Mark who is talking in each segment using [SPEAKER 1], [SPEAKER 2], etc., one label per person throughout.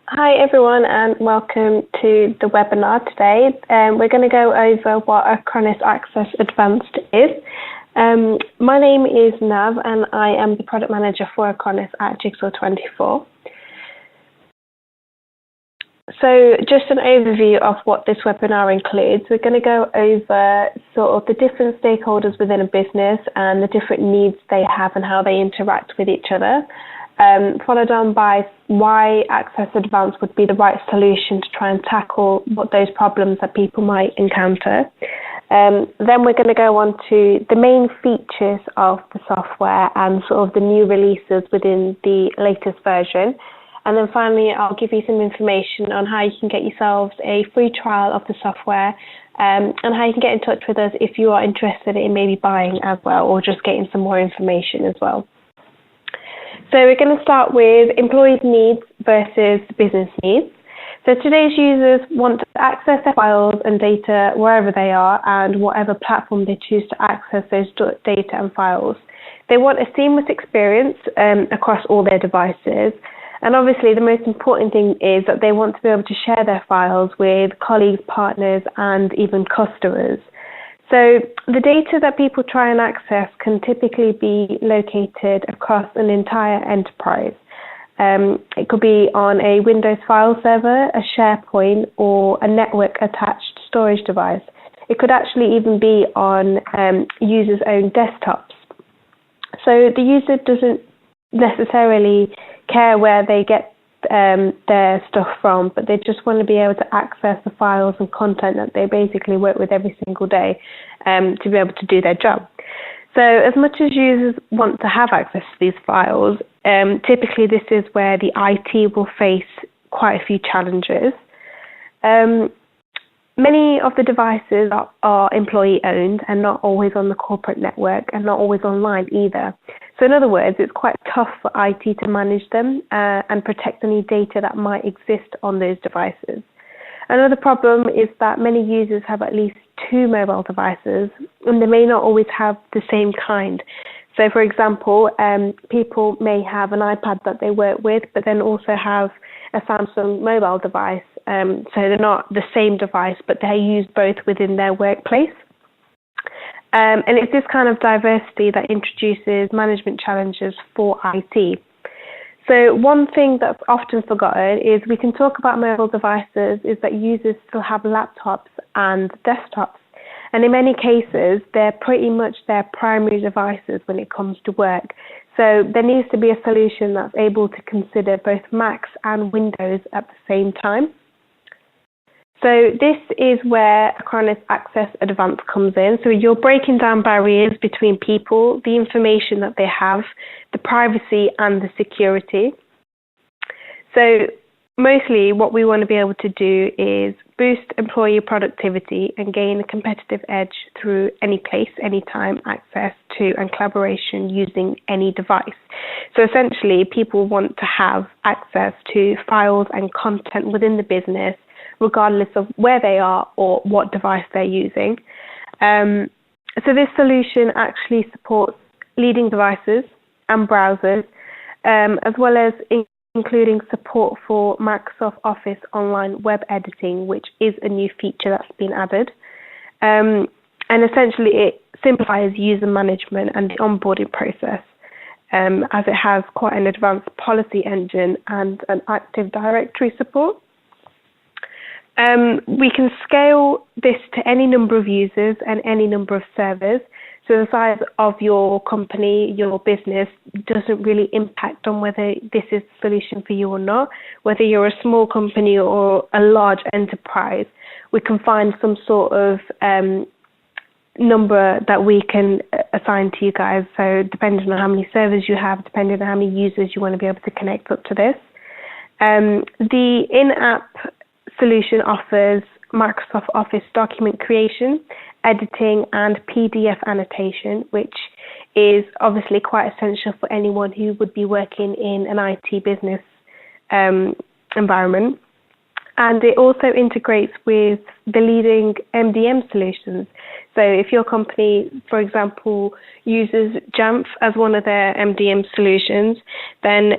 [SPEAKER 1] Hi everyone and welcome to the webinar today. We're going to go over what Acronis Access Advanced is. My name is Nav and I am the product manager for Acronis at Jigsaw24. So just an overview of what this webinar includes. We're going to go over sort of the different stakeholders within a business and the different needs they have and how they interact with each other. Followed on by why Access Advanced would be the right solution to try and tackle those problems that people might encounter. Then we're going to go on to the main features of the software and sort of the new releases within the latest version. And then finally, I'll give you some information on how you can get yourselves a free trial of the software and how you can get in touch with us if you are interested in maybe buying as well or just getting some more information as well. So we're going to start with employees' needs versus business needs. So today's users want to access their files and data wherever they are and whatever platform they choose to access those data and files. They want a seamless experience across all their devices. And obviously the most important thing is that they want to be able to share their files with colleagues, partners, and even customers. So the data that people try and access can typically be located across an entire enterprise. It could be on a Windows file server, a SharePoint, or a network-attached storage device. It could actually even be on users' own desktops. So the user doesn't necessarily care where they get their stuff from, but they just want to be able to access the files and content that they basically work with every single day to be able to do their job. So as much as users want to have access to these files, typically this is where the IT will face quite a few challenges. Many of the devices are employee-owned and not always on the corporate network and not always online either. So in other words, it's quite tough for IT to manage them and protect any data that might exist on those devices. Another problem is that many users have at least 2 mobile devices and they may not always have the same kind. So for example, people may have an iPad that they work with, but then also have a Samsung mobile device. So they're not the same device, but they use both within their workplace. And it's this kind of diversity that introduces management challenges for IT. So one thing that's often forgotten is we can talk about mobile devices is that users still have laptops and desktops. And in many cases, they're pretty much their primary devices when it comes to work. So there needs to be a solution that's able to consider both Macs and Windows at the same time. So this is where Acronis Access Advanced comes in. So you're breaking down barriers between people, the information that they have, the privacy and the security. So mostly what we want to be able to do is boost employee productivity and gain a competitive edge through any place, anytime access to and collaboration using any device. So essentially people want to have access to files and content within the business regardless of where they are or what device they're using. So this solution actually supports leading devices and browsers, as well as including support for Microsoft Office online web editing, which is a new feature that's been added. And essentially it simplifies user management and the onboarding process, as it has quite an advanced policy engine and an Active Directory support. We can scale this to any number of users and any number of servers. So the size of your company, your business, doesn't really impact on whether this is the solution for you or not. Whether you're a small company or a large enterprise, we can find some sort of number that we can assign to you guys. So depending on how many servers you have, depending on how many users you want to be able to connect up to this. The in-app solution offers Microsoft Office document creation, editing, and PDF annotation, which is obviously quite essential for anyone who would be working in an IT business environment. And it also integrates with the leading MDM solutions. So if your company, for example, uses Jamf as one of their MDM solutions, then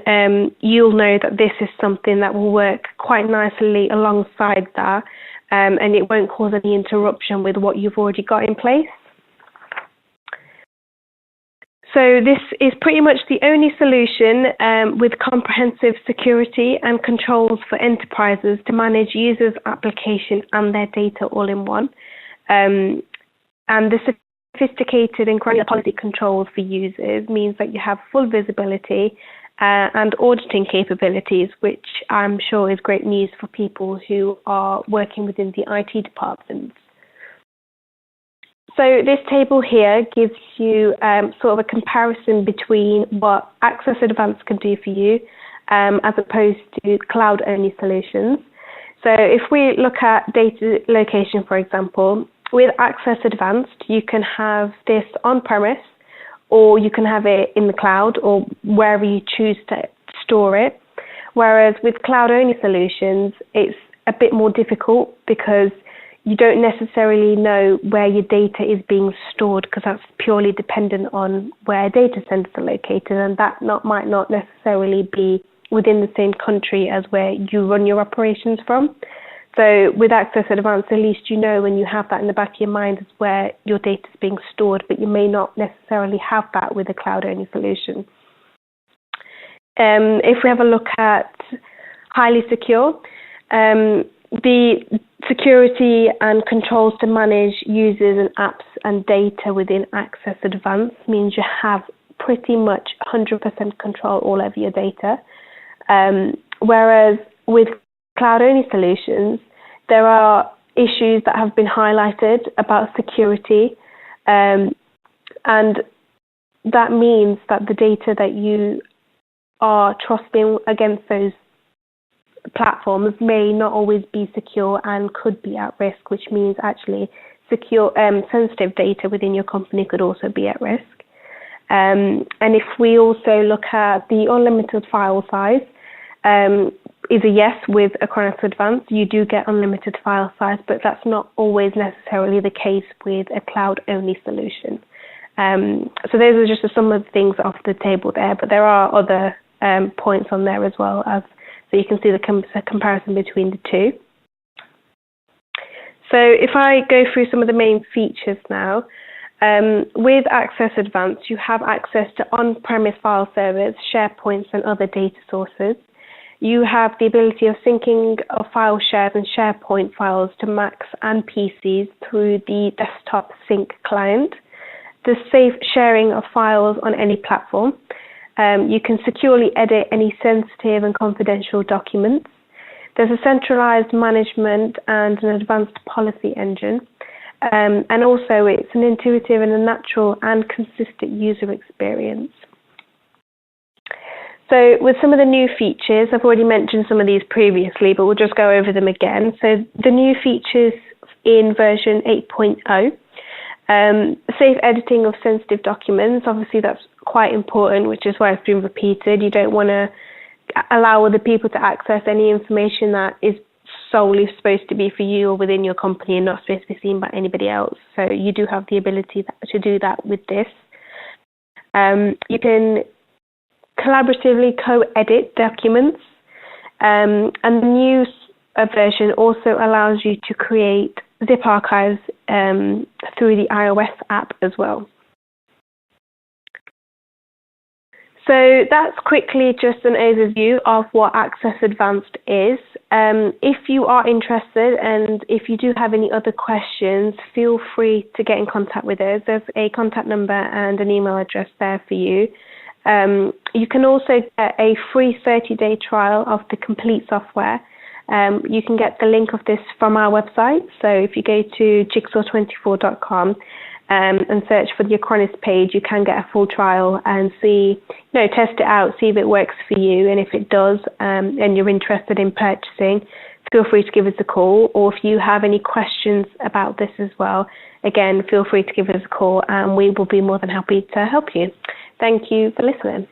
[SPEAKER 1] you'll know that this is something that will work quite nicely alongside that, and it won't cause any interruption with what you've already got in place. So this is pretty much the only solution with comprehensive security and controls for enterprises to manage users' application and their data all in one. And the sophisticated and granular policy controls for users means that you have full visibility and auditing capabilities, which I'm sure is great news for people who are working within the IT departments. So this table here gives you sort of a comparison between what Access Advanced can do for you as opposed to cloud-only solutions. So if we look at data location, for example, with Access Advanced, you can have this on-premise, or you can have it in the cloud, or wherever you choose to store it. Whereas with cloud-only solutions, it's a bit more difficult because you don't necessarily know where your data is being stored, because that's purely dependent on where data centers are located, and that might not necessarily be within the same country as where you run your operations from. So with Access Advanced, at least you know, when you have that in the back of your mind, is where your data is being stored, but you may not necessarily have that with a cloud-only solution. If we have a look at highly secure, the security and controls to manage users and apps and data within Access Advanced means you have pretty much 100% control all over your data. Whereas with cloud-only solutions, there are issues that have been highlighted about security, and that means that the data that you are trusting against those platforms may not always be secure and could be at risk, which means actually secure sensitive data within your company could also be at risk. And if we also look at the unlimited file size, is a yes with Acronis Advanced. You do get unlimited file size, but that's not always necessarily the case with a cloud-only solution. So those are just some of the things off the table there, but there are other points on there as well, so you can see the comparison between the two. So if I go through some of the main features now, with Access Advanced, you have access to on-premise file servers, SharePoints, and other data sources. You have the ability of syncing of file shares and SharePoint files to Macs and PCs through the desktop sync client. The safe sharing of files on any platform. You can securely edit any sensitive and confidential documents. There's a centralized management and an advanced policy engine. And also it's an intuitive and a natural and consistent user experience. So with some of the new features, I've already mentioned some of these previously, but we'll just go over them again. So the new features in version 8.0, safe editing of sensitive documents. Obviously that's quite important, which is why it's been repeated. You don't want to allow other people to access any information that is solely supposed to be for you or within your company and not supposed to be seen by anybody else. So you do have the ability to do that with this. You can collaboratively co-edit documents, and the new version also allows you to create zip archives through the iOS app as well. So that's quickly just an overview of what Access Advanced is. If you are interested and if you do have any other questions, feel free to get in contact with us. There's a contact number and an email address there for you. You can also get a free 30-day trial of the complete software. You can get the link of this from our website. So if you go to Jigsaw24.com and search for the Acronis page, you can get a full trial and see, test it out, see if it works for you. And if it does, and you're interested in purchasing, feel free to give us a call. Or if you have any questions about this as well, again, feel free to give us a call and we will be more than happy to help you. Thank you for listening.